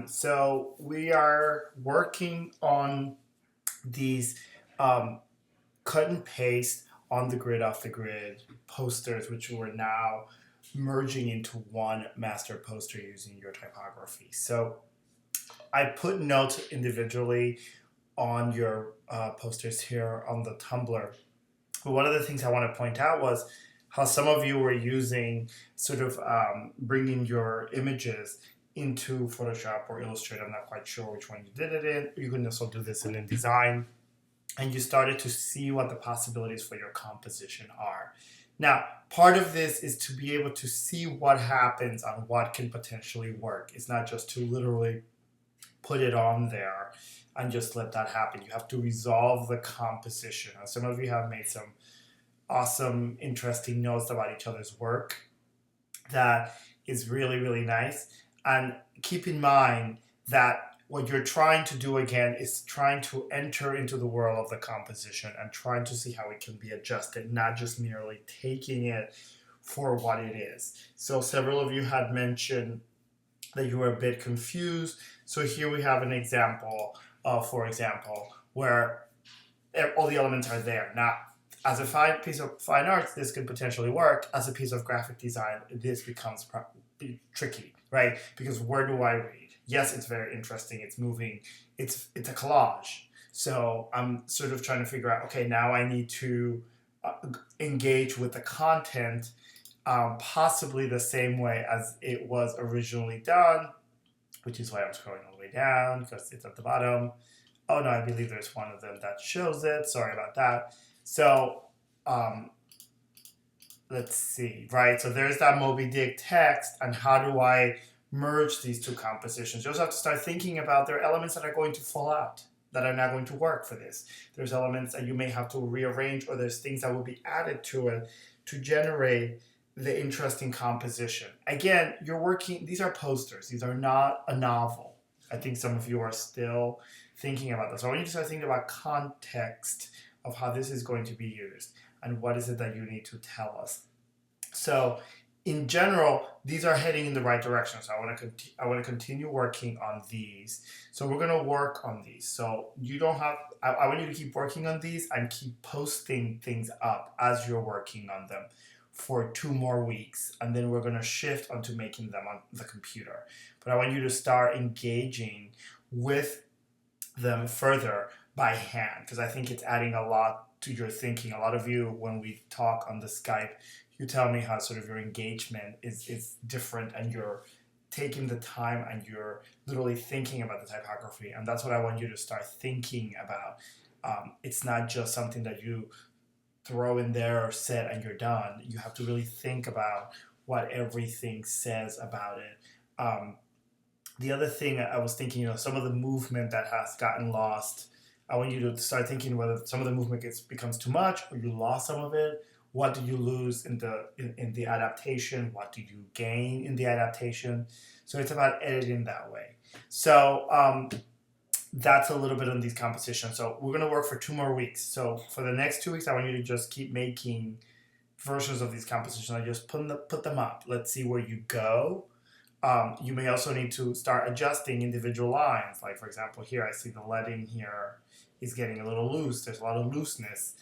So we are working on these um, cut and paste on the grid off the grid posters, which we're now merging into one master poster using your typography. So I put notes individually on your posters here on the Tumblr. But one of the things I want to point out was how some of you were using sort of bringing your images into Photoshop or Illustrator. I'm not quite sure which one you did it in. You can also do this in InDesign. And you started to see what the possibilities for your composition are. Now, part of this is to be able to see what happens on what can potentially work. It's not just to literally put it on there and just let that happen. You have to resolve the composition. And some of you have made some awesome, interesting notes about each other's work that is really, really nice. And keep in mind that what you're trying to do again is trying to enter into the world of the composition and trying to see how it can be adjusted, not just merely taking it for what it is. So several of you had mentioned that you were a bit confused. So here we have an example, for example, where all the elements are there. Now, as a piece of fine arts, this could potentially work. As a piece of graphic design, this becomes tricky, right? Because where do I read? Yes, it's very interesting. It's moving. It's a collage. So I'm sort of trying to figure out. Okay, now I need to engage with the content, possibly the same way as it was originally done, which is why I'm scrolling all the way down because it's at the bottom. Oh no, I believe there's one of them that shows it. Sorry about that. So um, let's see, right? So there's that Moby Dick text, and how do I merge these two compositions? You also have to start thinking about there are elements that are going to fall out, that are not going to work for this. There's elements that you may have to rearrange, or there's things that will be added to it to generate the interesting composition. Again, you're working, these are posters, these are not a novel. I think some of you are still thinking about this. So I want you to start thinking about context of how this is going to be used and what is it that you need to tell us. So in general, these are heading in the right direction. So I want to continue working on these. So we're going to work on these. So you don't have, I want you to keep working on these and keep posting things up as you're working on them for 2 more weeks. And then we're going to shift onto making them on the computer. But I want you to start engaging with them further by hand, because I think it's adding a lot to your thinking. A lot of you, when we talk on the Skype, you tell me how sort of your engagement is different, and you're taking the time and you're literally thinking about the typography. And that's what I want you to start thinking about. It's not just something that you throw in there or set and you're done. You have to really think about what everything says about it. The other thing I was thinking, some of the movement that has gotten lost, I want you to start thinking whether some of the movement becomes too much, or you lost some of it. What did you lose in the adaptation? What did you gain in the adaptation? So it's about editing that way. So that's a little bit on these compositions. So we're going to work for 2 more weeks. So for the next 2 weeks, I want you to just keep making versions of these compositions. I just put them up. Let's see where you go. You may also need to start adjusting individual lines. Like, for example, here I see the leading here is getting a little loose. There's a lot of looseness.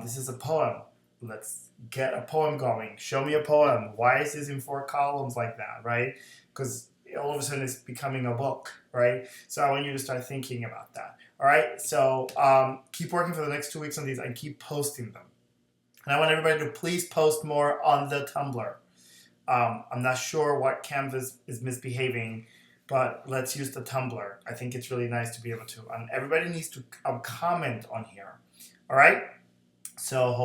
This is a poem. Let's get a poem going. Show me a poem. Why is this in 4 columns like that, right? Because all of a sudden it's becoming a book, right? So I want you to start thinking about that. All right, so keep working for the next 2 weeks on these and keep posting them. And I want everybody to please post more on the Tumblr. I'm not sure what Canvas is misbehaving, but let's use the Tumblr. I think it's really nice to be able to. And everybody needs to comment on here. All right? So